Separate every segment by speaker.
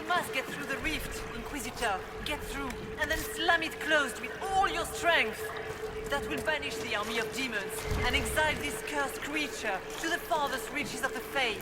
Speaker 1: must get through the rift, Inquisitor. Get through, and then slam it closed with all your strength. That will banish the army of demons and exile this cursed creature to the farthest reaches of the Fade.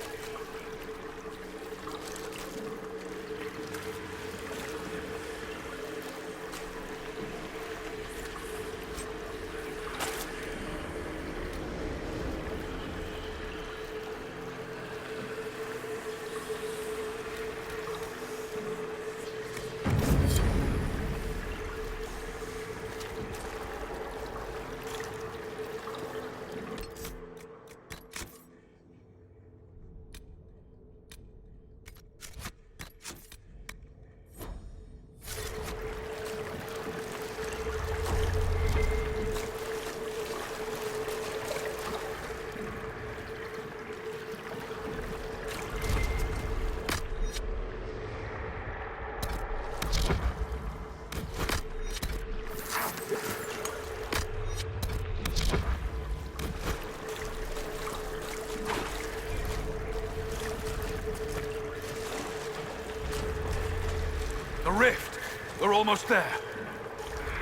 Speaker 2: The rift! We're almost there.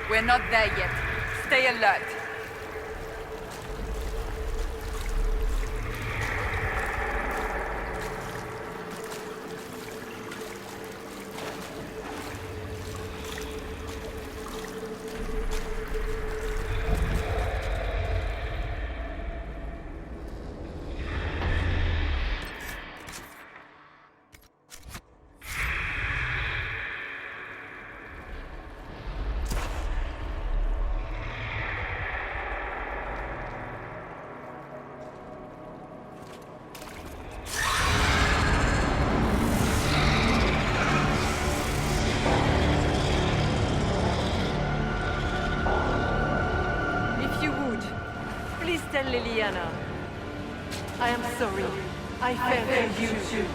Speaker 3: We're not there yet. Stay alert.
Speaker 1: Please tell Liliana. I am sorry. I fell for you too.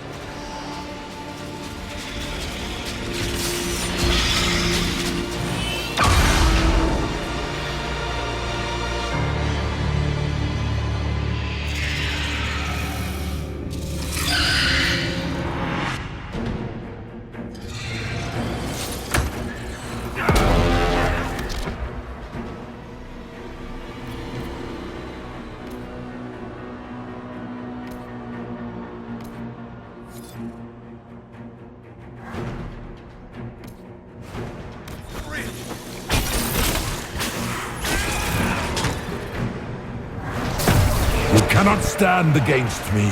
Speaker 4: You cannot stand against me.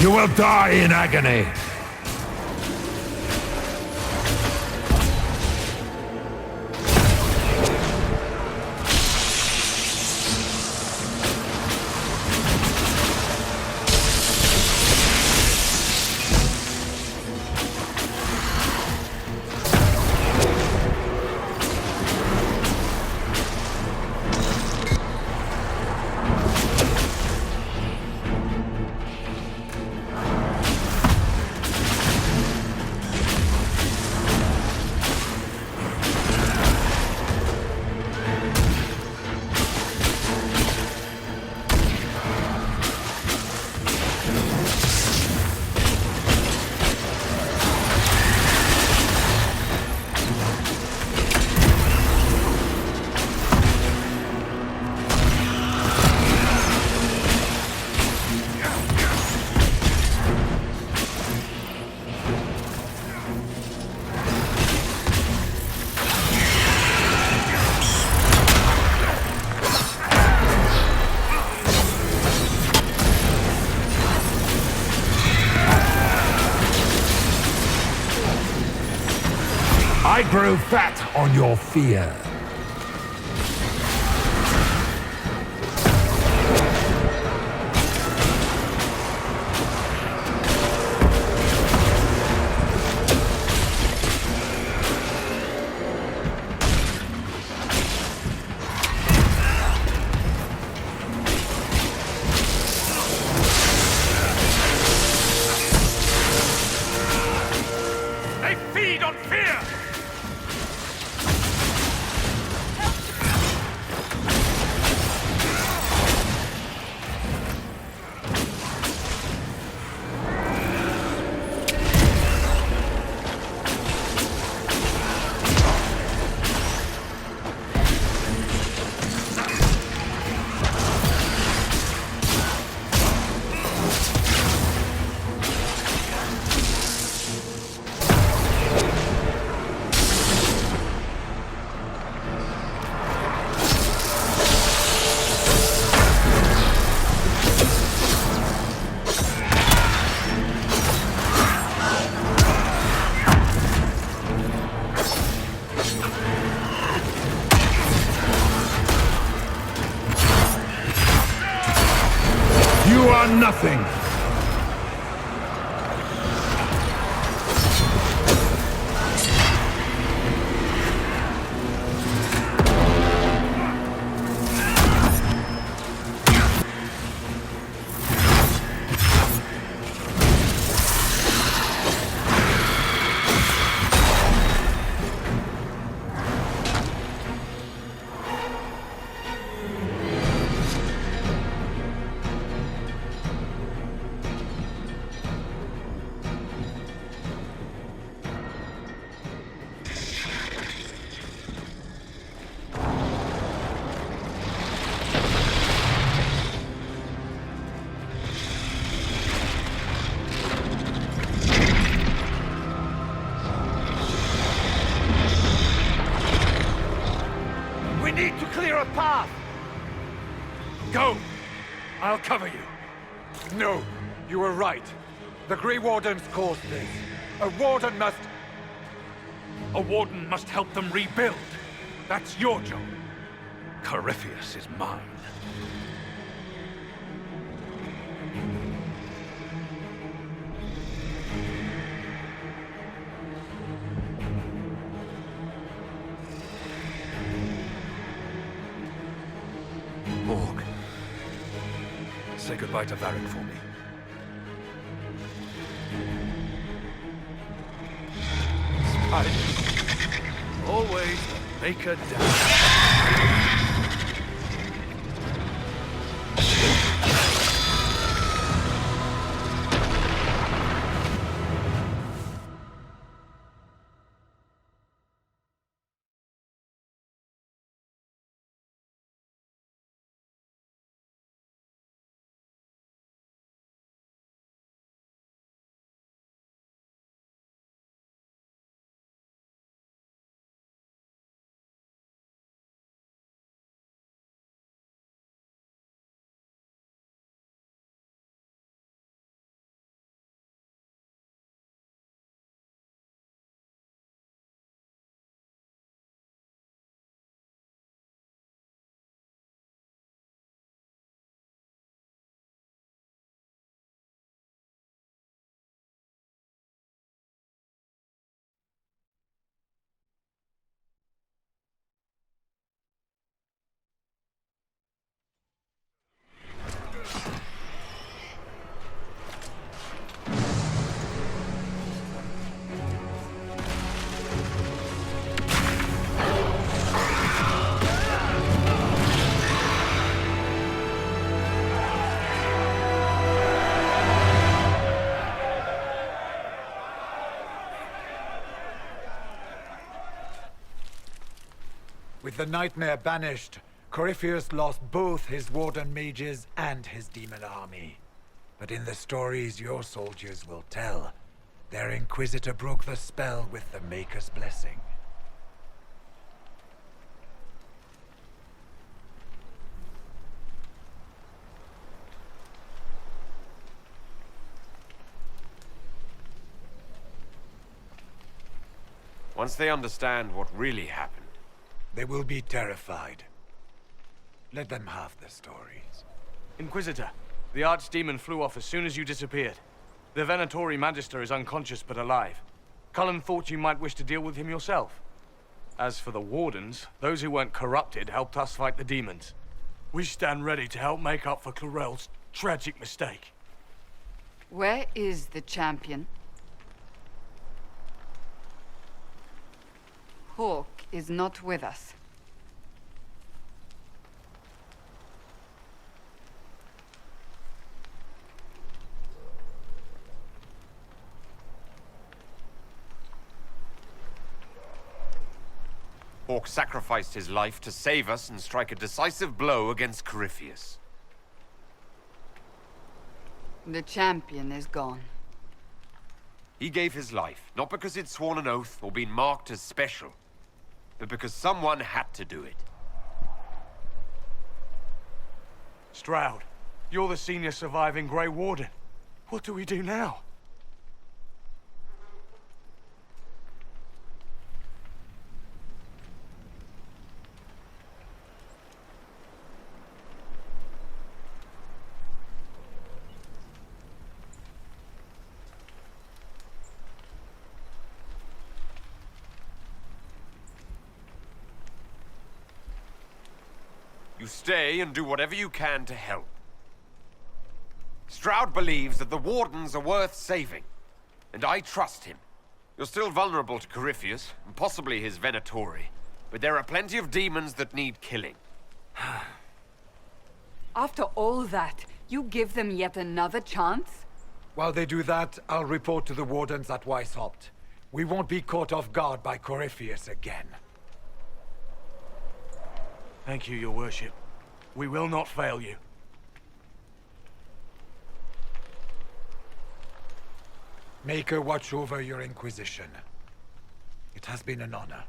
Speaker 4: You will die in agony. I grow fat on your fear.
Speaker 2: They feed on fear!
Speaker 4: You are nothing.
Speaker 2: We need to clear a path! Go! I'll cover you.
Speaker 5: No, you were right. The Grey Wardens caused this. A Warden must...
Speaker 2: A warden must help them rebuild. That's your job. Corypheus is mine. Morg. Say goodbye to Varric for me. Always make a dance.
Speaker 5: With the nightmare banished, Corypheus lost both his Warden mages and his demon army. But in the stories your soldiers will tell, their Inquisitor broke the spell with the Maker's blessing.
Speaker 6: Once they understand what really happened.
Speaker 5: They will be terrified. Let them have the stories.
Speaker 7: Inquisitor, the Archdemon flew off as soon as you disappeared. The Venatori Magister is unconscious but alive. Cullen thought you might wish to deal with him yourself. As for the Wardens, those who weren't corrupted helped us fight the demons. We stand ready to help make up for Clarel's tragic mistake.
Speaker 3: Where is the champion? Hawk is not with us.
Speaker 6: Hawk sacrificed his life to save us and strike a decisive blow against Corypheus.
Speaker 3: The champion is gone.
Speaker 6: He gave his life, not because he'd sworn an oath or been marked as special, but because someone had to do it.
Speaker 7: Stroud, you're the senior surviving Grey Warden. What do we do now?
Speaker 6: You stay and do whatever you can to help. Stroud believes that the Wardens are worth saving, and I trust him. You're still vulnerable to Corypheus, and possibly his Venatori, but there are plenty of demons that need killing.
Speaker 3: After all that, you give them yet another chance?
Speaker 5: While they do that, I'll report to the Wardens at Weishaupt. We won't be caught off guard by Corypheus again.
Speaker 7: Thank you, your worship. We will not fail you.
Speaker 5: Make her watch over your Inquisition. It has been an honor.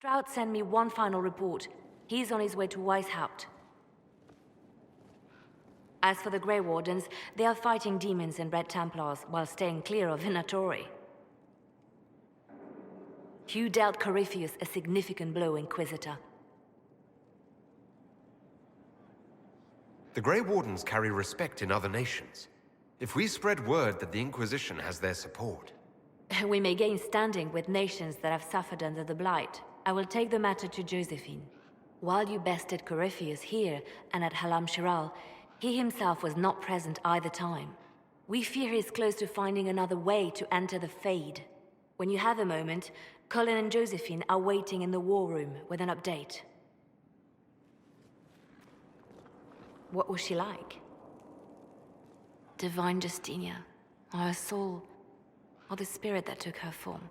Speaker 8: Stroud sent me one final report. He's on his way to Weishaupt. As for the Grey Wardens, they are fighting demons and Red Templars while staying clear of Venatori. You dealt Corypheus a significant blow, Inquisitor.
Speaker 6: The Grey Wardens carry respect in other nations. If we spread word that the Inquisition has their support...
Speaker 8: We may gain standing with nations that have suffered under the Blight. I will take the matter to Josephine. While you bested Corypheus here and at Halam Shiral, he himself was not present either time. We fear he's close to finding another way to enter the Fade. When you have a moment, Colin and Josephine are waiting in the war room with an update. What was she like? Divine Justinia, or her soul, or the spirit that took her form.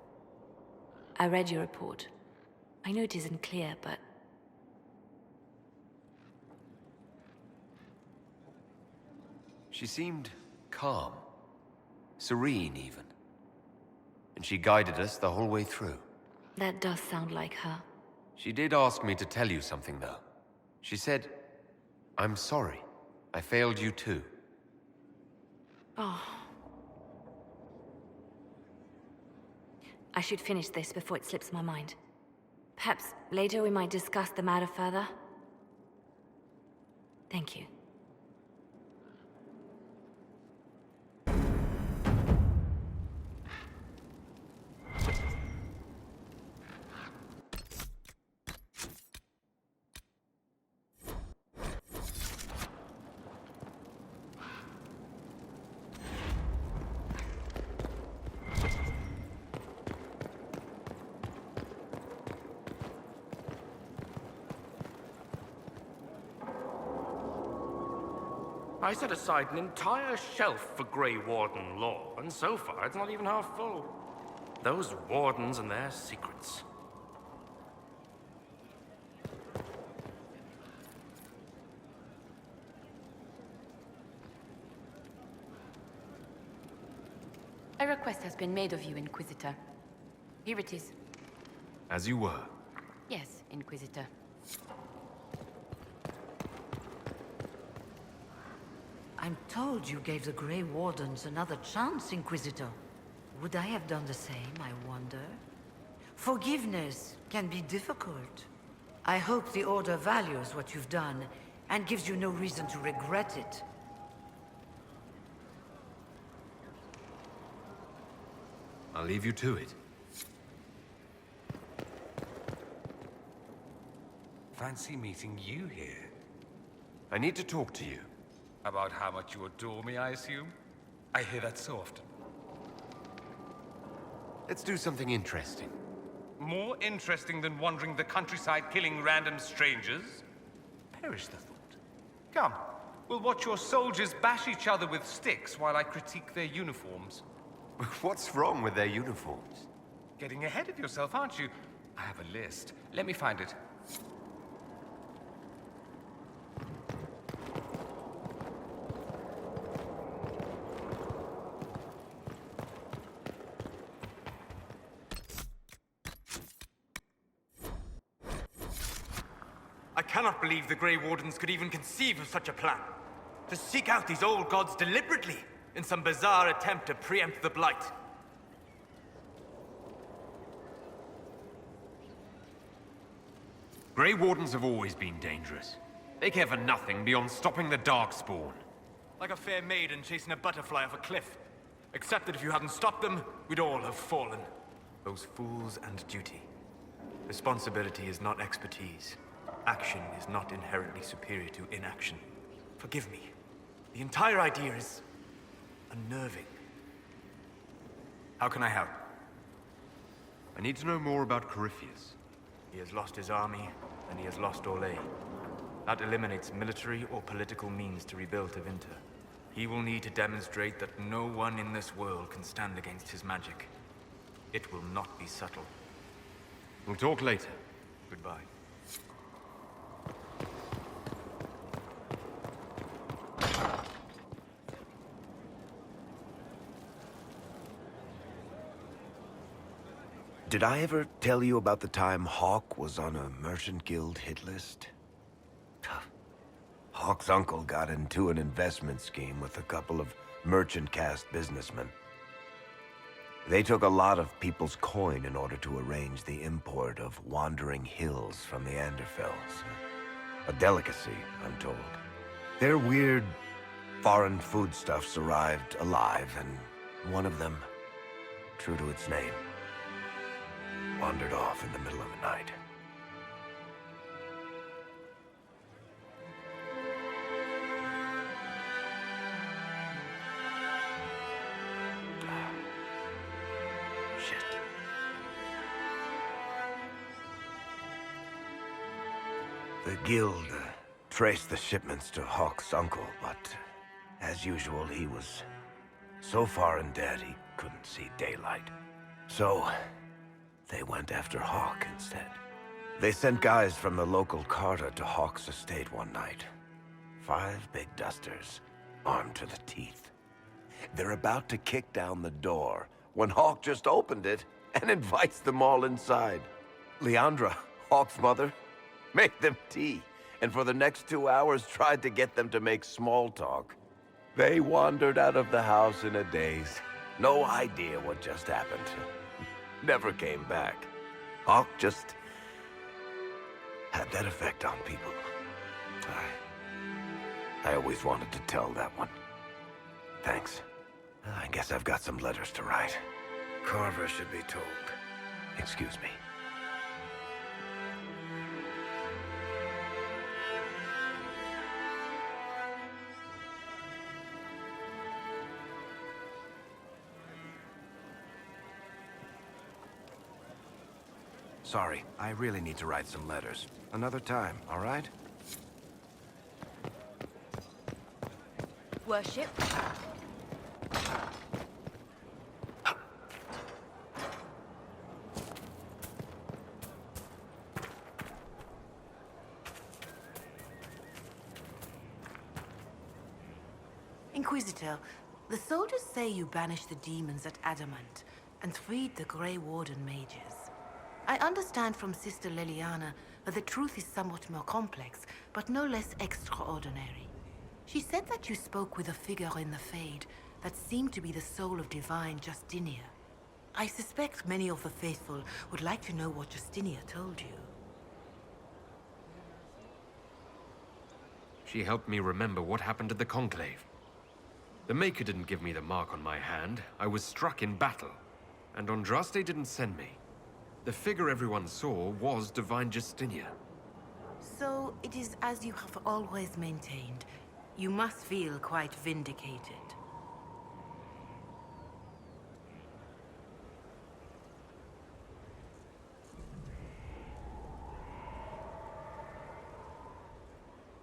Speaker 8: I read your report. I know it isn't clear, but...
Speaker 6: She seemed calm. Serene, even. And she guided us the whole way through.
Speaker 8: That does sound like her.
Speaker 6: She did ask me to tell you something, though. She said, "I'm sorry. I failed you too."
Speaker 8: Oh. I should finish this before it slips my mind. Perhaps later we might discuss the matter further. Thank you.
Speaker 9: I set aside an entire shelf for Grey Warden lore, and so far it's not even half full. Those wardens and their secrets.
Speaker 8: A request has been made of you, Inquisitor. Here it is.
Speaker 6: As you were.
Speaker 8: Yes, Inquisitor.
Speaker 1: I'm told you gave the Grey Wardens another chance, Inquisitor. Would I have done the same, I wonder? Forgiveness can be difficult. I hope the Order values what you've done and gives you no reason to regret it.
Speaker 6: I'll leave you to it.
Speaker 10: Fancy meeting you here.
Speaker 6: I need to talk to you.
Speaker 10: About how much you adore me, I assume? I hear that so often.
Speaker 6: Let's do something interesting.
Speaker 10: More interesting than wandering the countryside killing random strangers? Perish the thought. Come, we'll watch your soldiers bash each other with sticks while I critique their uniforms.
Speaker 6: What's wrong with their uniforms?
Speaker 10: Getting ahead of yourself, aren't you? I have a list. Let me find it.
Speaker 11: I cannot believe the Grey Wardens could even conceive of such a plan. To seek out these old gods deliberately, in some bizarre attempt to preempt the Blight.
Speaker 6: Grey Wardens have always been dangerous. They care for nothing beyond stopping the Darkspawn.
Speaker 11: Like a fair maiden chasing a butterfly off a cliff. Except that if you hadn't stopped them, we'd all have fallen. Those fools and duty. Responsibility is not expertise. Action is not inherently superior to inaction. Forgive me. The entire idea is unnerving. How can I help?
Speaker 6: I need to know more about Corypheus.
Speaker 11: He has lost his army, and he has lost Orlais. That eliminates military or political means to rebuild Tevinter. He will need to demonstrate that no one in this world can stand against his magic. It will not be subtle.
Speaker 6: We'll talk later.
Speaker 11: Goodbye.
Speaker 12: Did I ever tell you about the time Hawk was on a Merchant Guild hit list? Hawk's uncle got into an investment scheme with a couple of merchant caste businessmen. They took a lot of people's coin in order to arrange the import of wandering hills from the Anderfells. A delicacy, I'm told. Their weird, foreign foodstuffs arrived alive, and one of them, true to its name, wandered off in the middle of the night. Shit. The guild traced the shipments to Hawk's uncle, but as usual, he was so far in debt he couldn't see daylight. So they went after Hawk instead. They sent guys from the local carter to Hawk's estate one night. 5 big dusters, armed to the teeth. They're about to kick down the door when Hawk just opened it and invites them all inside. Leandra, Hawk's mother, made them tea, and for the next 2 hours tried to get them to make small talk. They wandered out of the house in a daze. No idea what just happened. Never came back. Hawk just had that effect on people. I always wanted to tell that one. Thanks. I guess I've got some letters to write. Carver should be told. Excuse me. Sorry, I really need to write some letters. Another time, all right?
Speaker 3: Worship.
Speaker 1: Inquisitor, the soldiers say you banished the demons at Adamant and freed the Grey Warden mages. I understand from Sister Leliana that the truth is somewhat more complex, but no less extraordinary. She said that you spoke with a figure in the Fade that seemed to be the soul of divine Justinia. I suspect many of the faithful would like to know what Justinia told you.
Speaker 6: She helped me remember what happened at the Conclave. The Maker didn't give me the mark on my hand. I was struck in battle. And Andraste didn't send me. The figure everyone saw was Divine Justinia.
Speaker 1: So it is as you have always maintained. You must feel quite vindicated.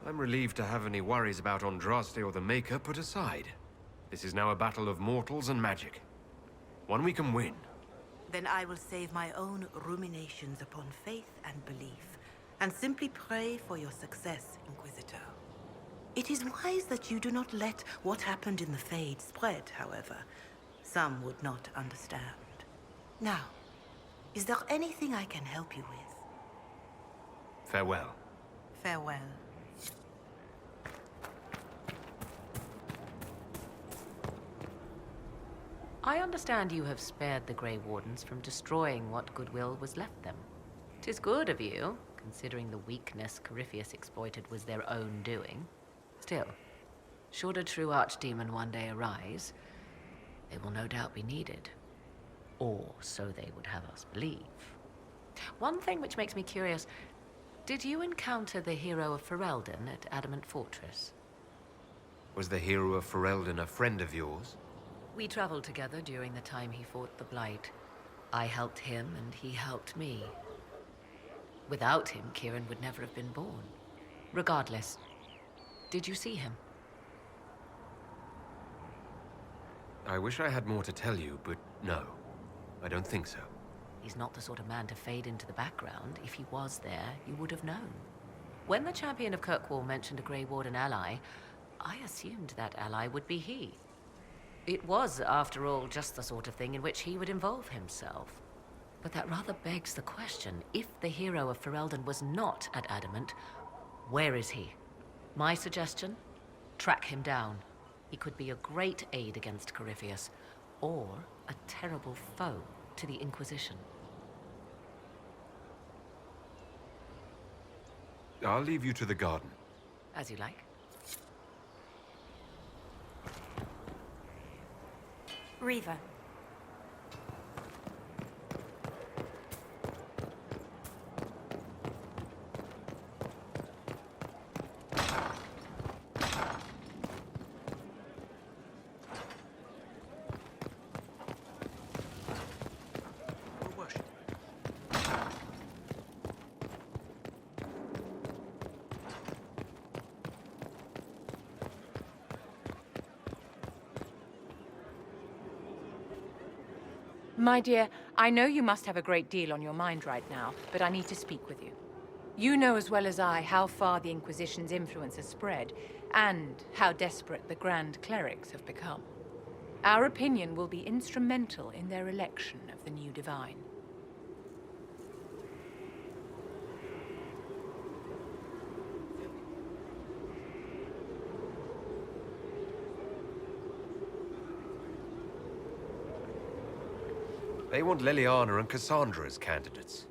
Speaker 6: I'm relieved to have any worries about Andraste or the Maker put aside. This is now a battle of mortals and magic. One we can win.
Speaker 1: Then I will save my own ruminations upon faith and belief, and simply pray for your success, Inquisitor. It is wise that you do not let what happened in the Fade spread, however. Some would not understand. Now, is there anything I can help you with?
Speaker 6: Farewell.
Speaker 1: Farewell.
Speaker 13: I understand you have spared the Grey Wardens from destroying what goodwill was left them. 'Tis good of you, considering the weakness Corypheus exploited was their own doing. Still, should a true archdemon one day arise, they will no doubt be needed. Or so they would have us believe. One thing which makes me curious, did you encounter the hero of Ferelden at Adamant Fortress?
Speaker 6: Was the hero of Ferelden a friend of yours?
Speaker 13: We traveled together during the time he fought the Blight. I helped him and he helped me. Without him, Kieran would never have been born. Regardless, did you see him?
Speaker 6: I wish I had more to tell you, but no. I don't think so.
Speaker 13: He's not the sort of man to fade into the background. If he was there, you would have known. When the champion of Kirkwall mentioned a Grey Warden ally, I assumed that ally would be he. It was, after all, just the sort of thing in which he would involve himself. But that rather begs the question, if the hero of Ferelden was not at Adamant, where is he? My suggestion? Track him down. He could be a great aid against Corypheus, or a terrible foe to the Inquisition.
Speaker 6: I'll leave you to the garden.
Speaker 13: As you like.
Speaker 3: Reaver.
Speaker 14: My dear, I know you must have a great deal on your mind right now, but I need to speak with you. You know as well as I how far the Inquisition's influence has spread, and how desperate the Grand Clerics have become. Our opinion will be instrumental in their election of the new Divine.
Speaker 6: They want Leliana and Cassandra as candidates.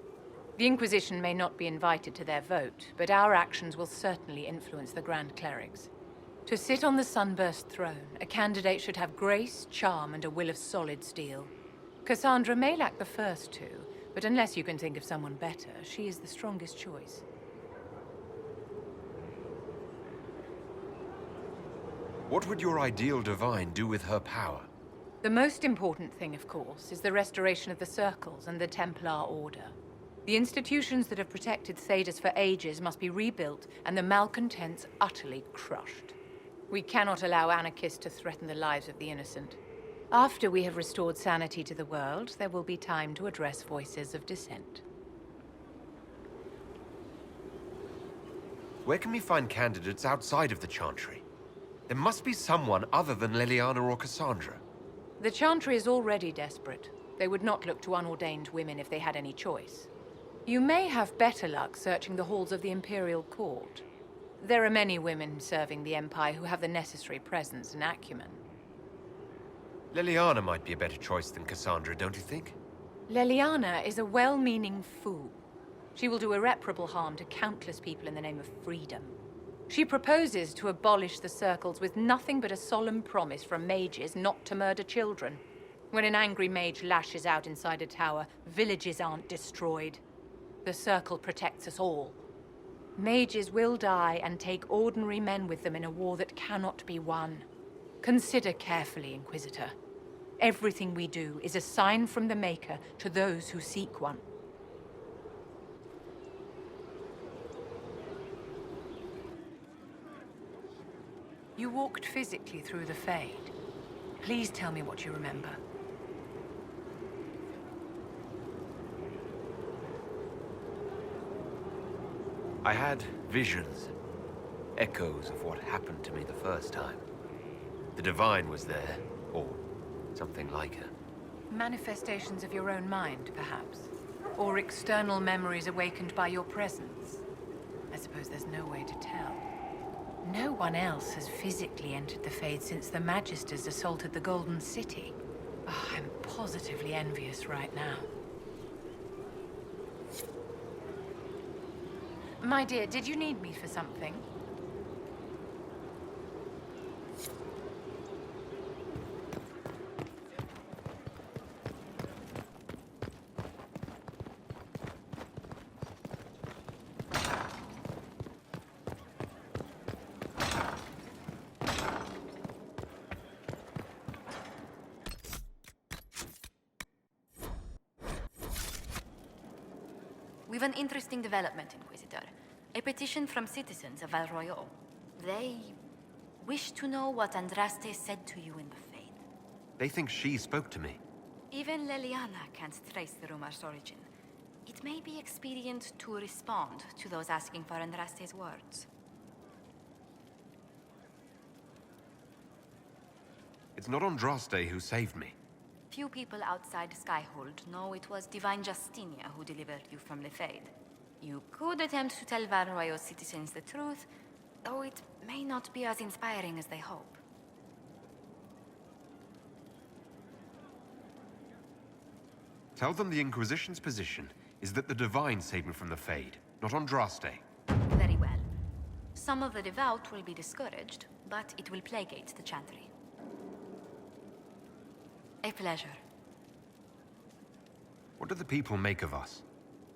Speaker 14: The Inquisition may not be invited to their vote, but our actions will certainly influence the Grand Clerics. To sit on the Sunburst throne, a candidate should have grace, charm, and a will of solid steel. Cassandra may lack the first two, but unless you can think of someone better, she is the strongest choice.
Speaker 6: What would your ideal Divine do with her power?
Speaker 14: The most important thing, of course, is the restoration of the Circles and the Templar Order. The institutions that have protected Thedas for ages must be rebuilt and the malcontents utterly crushed. We cannot allow anarchists to threaten the lives of the innocent. After we have restored sanity to the world, there will be time to address voices of dissent.
Speaker 6: Where can we find candidates outside of the Chantry? There must be someone other than Liliana or Cassandra.
Speaker 14: The Chantry is already desperate. They would not look to unordained women if they had any choice. You may have better luck searching the halls of the Imperial Court. There are many women serving the Empire who have the necessary presence and acumen.
Speaker 6: Liliana might be a better choice than Cassandra, don't you think?
Speaker 14: Leliana is a well-meaning fool. She will do irreparable harm to countless people in the name of freedom. She proposes to abolish the circles with nothing but a solemn promise from mages not to murder children. When an angry mage lashes out inside a tower, villages aren't destroyed. The circle protects us all. Mages will die and take ordinary men with them in a war that cannot be won. Consider carefully, Inquisitor. Everything we do is a sign from the Maker to those who seek one. You walked physically through the Fade. Please tell me what you remember.
Speaker 6: I had visions, echoes of what happened to me the first time. The Divine was there, or something like her.
Speaker 14: Manifestations of your own mind, perhaps? Or external memories awakened by your presence? I suppose there's no way to tell. No one else has physically entered the Fade since the Magisters assaulted the Golden City. Oh, I'm positively envious right now. My dear, did you need me for something?
Speaker 15: We've an interesting development, Inquisitor. A petition from citizens of Val Royal. They wish to know what Andraste said to you in the Fade.
Speaker 6: They think she spoke to me.
Speaker 15: Even Leliana can't trace the rumor's origin. It may be expedient to respond to those asking for Andraste's words.
Speaker 6: It's not Andraste who saved me.
Speaker 15: Few people outside Skyhold know it was Divine Justinia who delivered you from the Fade. You could attempt to tell Val Royal citizens the truth, though it may not be as inspiring as they hope.
Speaker 6: Tell them the Inquisition's position is that the Divine saved me from the Fade, not Andraste.
Speaker 15: Very well. Some of the devout will be discouraged, but it will placate the Chantry. A pleasure.
Speaker 6: What do the people make of us?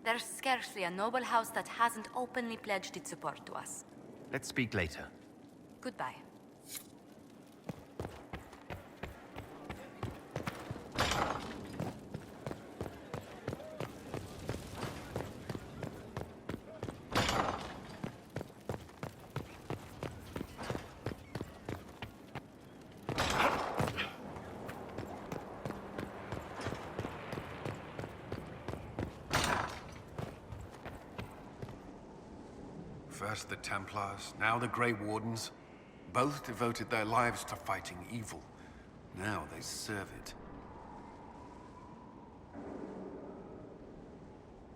Speaker 15: There's scarcely a noble house that hasn't openly pledged its support to us.
Speaker 6: Let's speak later.
Speaker 15: Goodbye.
Speaker 16: First the Templars, now the Grey Wardens. Both devoted their lives to fighting evil. Now they serve it.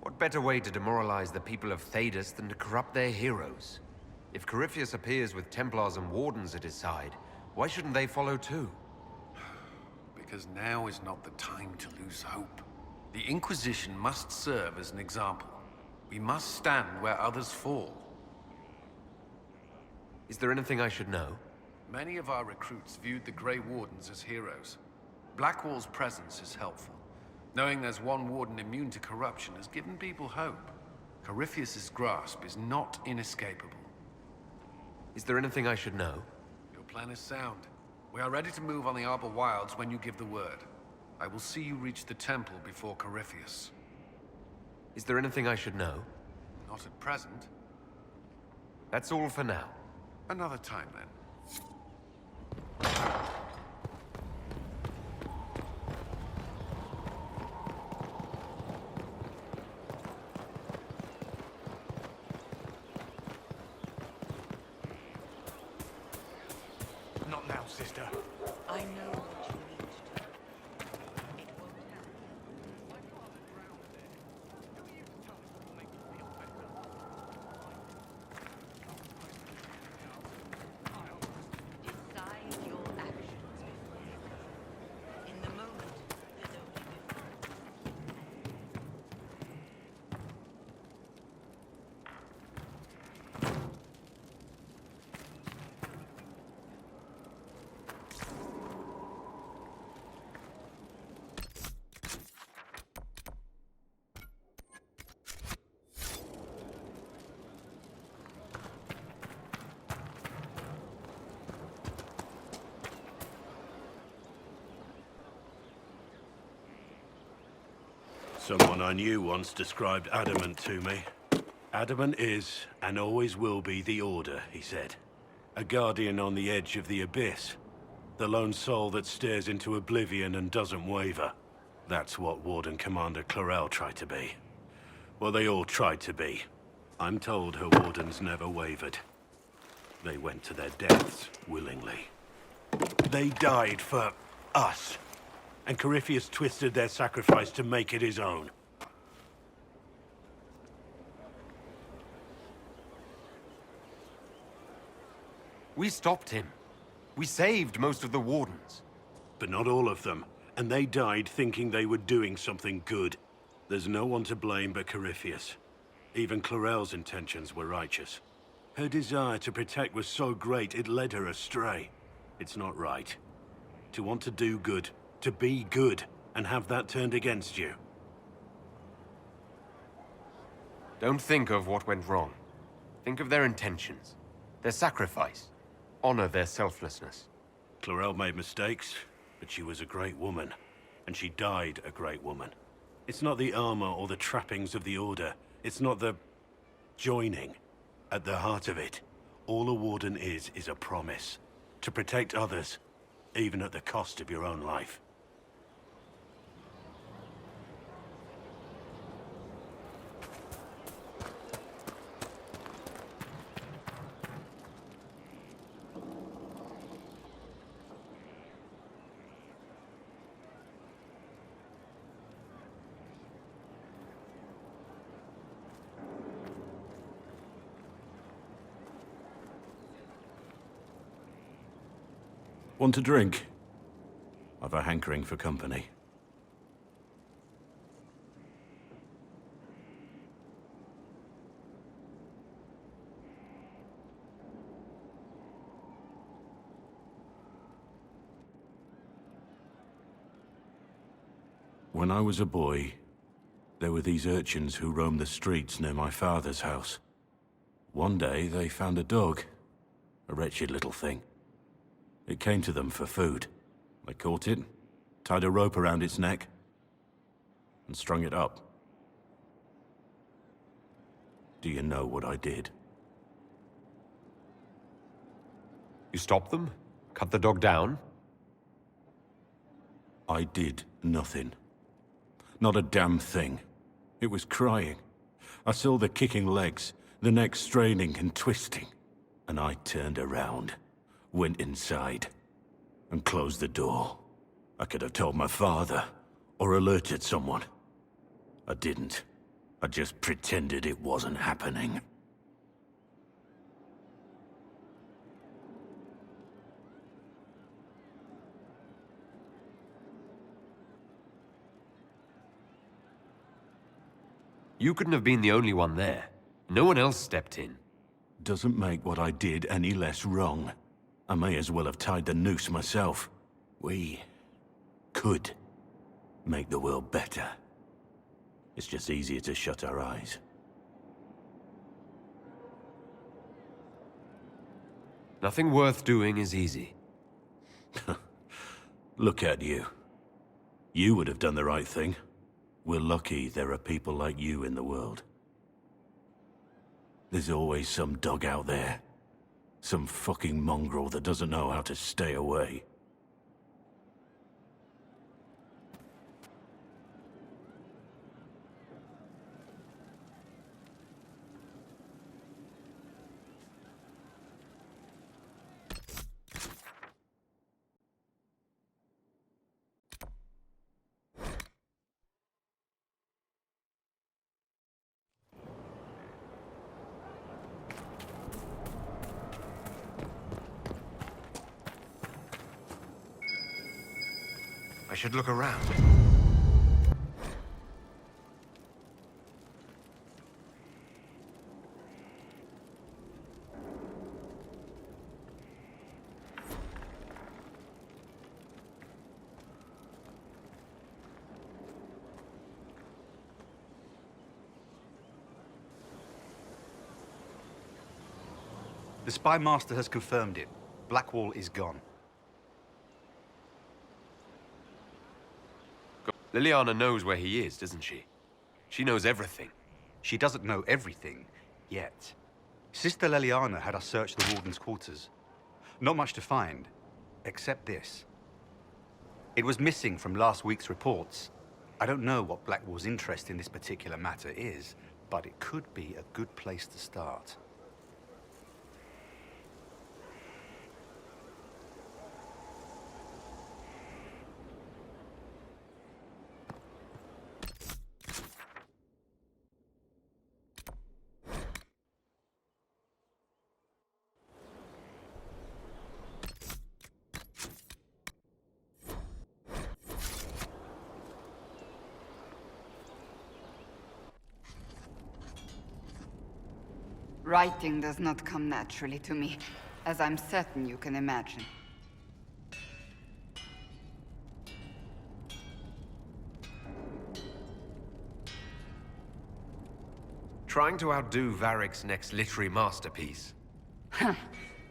Speaker 6: What better way to demoralize the people of Thedas than to corrupt their heroes? If Corypheus appears with Templars and Wardens at his side, why shouldn't they follow too?
Speaker 16: Because now is not the time to lose hope. The Inquisition must serve as an example. We must stand where others fall.
Speaker 6: Is there anything I should know?
Speaker 16: Many of our recruits viewed the Grey Wardens as heroes. Blackwall's presence is helpful. Knowing there's one Warden immune to corruption has given people hope. Corypheus's grasp is not inescapable.
Speaker 6: Is there anything I should know?
Speaker 16: Your plan is sound. We are ready to move on the Arbor Wilds when you give the word. I will see you reach the temple before Corypheus.
Speaker 6: Is there anything I should know?
Speaker 16: Not at present.
Speaker 6: That's all for now.
Speaker 16: Another time, then.
Speaker 11: sister.
Speaker 14: I know what you need to do. It won't help. Decide your actions before you go. In the moment, there's only you.
Speaker 17: Someone I knew once described Adamant to me. Adamant is, and always will be, the Order, he said. A guardian on the edge of the abyss. The lone soul that stares into oblivion and doesn't waver. That's what Warden Commander Clarel tried to be. Well, they all tried to be. I'm told her wardens never wavered. They went to their deaths willingly. They died for us. And Corypheus twisted their sacrifice to make it his own.
Speaker 6: We stopped him. We saved most of the Wardens.
Speaker 17: But not all of them. And they died thinking they were doing something good. There's no one to blame but Corypheus. Even Clarel's intentions were righteous. Her desire to protect was so great it led her astray. It's not right. To want to do good, to be good, and have that turned against you.
Speaker 6: Don't think of what went wrong. Think of their intentions, their sacrifice. Honor their selflessness.
Speaker 17: Clarel made mistakes, but she was a great woman. And she died a great woman. It's not the armor or the trappings of the Order. It's not the joining. At the heart of it, all a Warden is a promise. To protect others, even at the cost of your own life. Want a drink? I've a hankering for company. When I was a boy, there were these urchins who roamed the streets near my father's house. One day, they found a dog. A wretched little thing. It came to them for food. They caught it, tied a rope around its neck, and strung it up. Do you know what I did?
Speaker 6: You stopped them? Cut the dog down?
Speaker 17: I did nothing. Not a damn thing. It was crying. I saw the kicking legs, the neck straining and twisting. And I turned around, went inside, and closed the door. I could have told my father, or alerted someone. I didn't. I just pretended it wasn't happening.
Speaker 6: You couldn't have been the only one there. No one else stepped in.
Speaker 17: Doesn't make what I did any less wrong. I may as well have tied the noose myself. We could make the world better. It's just easier to shut our eyes.
Speaker 6: Nothing worth doing is easy.
Speaker 17: Look at you. You would have done the right thing. We're lucky there are people like you in the world. There's always some dog out there. Some fucking mongrel that doesn't know how to stay away.
Speaker 6: I should look around.
Speaker 18: The Spy Master has confirmed it. Blackwall is gone.
Speaker 6: Liliana knows where he is, doesn't she? She knows everything.
Speaker 18: She doesn't know everything, yet. Sister Liliana had us search the Warden's quarters. Not much to find, except this. It was missing from last week's reports. I don't know what Blackwall's interest in this particular matter is, but it could be a good place to start.
Speaker 3: Writing does not come naturally to me, as I'm certain you can imagine.
Speaker 6: Trying to outdo Varric's next literary masterpiece.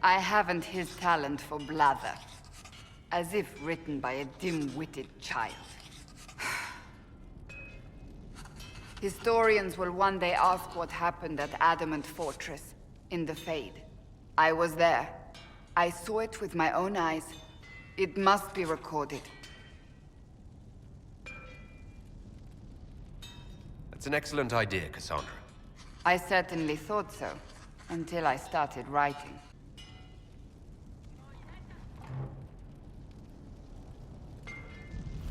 Speaker 3: I haven't his talent for blather. As if written by a dim-witted child. Historians will one day ask what happened at Adamant Fortress, in the Fade. I was there. I saw it with my own eyes. It must be recorded.
Speaker 6: That's an excellent idea, Cassandra.
Speaker 3: I certainly thought so, until I started writing.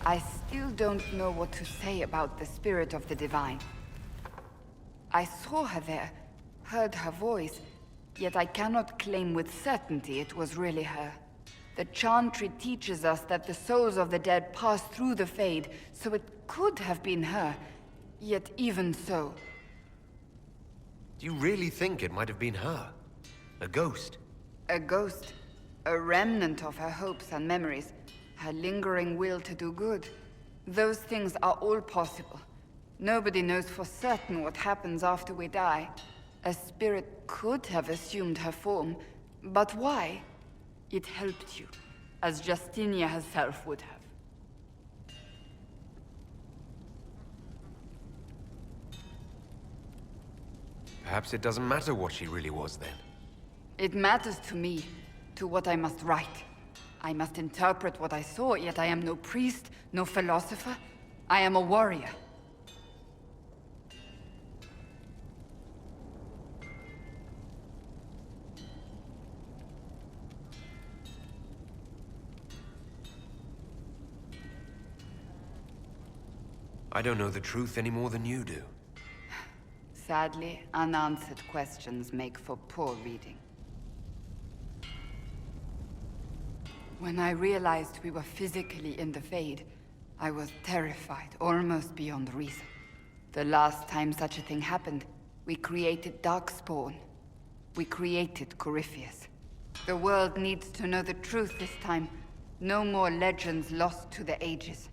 Speaker 3: I still don't know what to say about the spirit of the Divine. I saw her there, heard her voice, yet I cannot claim with certainty it was really her. The Chantry teaches us that the souls of the dead pass through the Fade, so it could have been her, yet even so.
Speaker 6: Do you really think it might have been her? A ghost?
Speaker 3: A ghost. A remnant of her hopes and memories. Her lingering will to do good. Those things are all possible. Nobody knows for certain what happens after we die. A spirit could have assumed her form, but why? It helped you, as Justinia herself would have.
Speaker 6: Perhaps it doesn't matter what she really was then.
Speaker 3: It matters to me, to what I must write. I must interpret what I saw, yet I am no priest, no philosopher. I am a warrior.
Speaker 6: I don't know the truth any more than you do.
Speaker 3: Sadly, unanswered questions make for poor reading. When I realized we were physically in the Fade, I was terrified, almost beyond reason. The last time such a thing happened, we created Darkspawn. We created Corypheus. The world needs to know the truth this time. No more legends lost to the ages.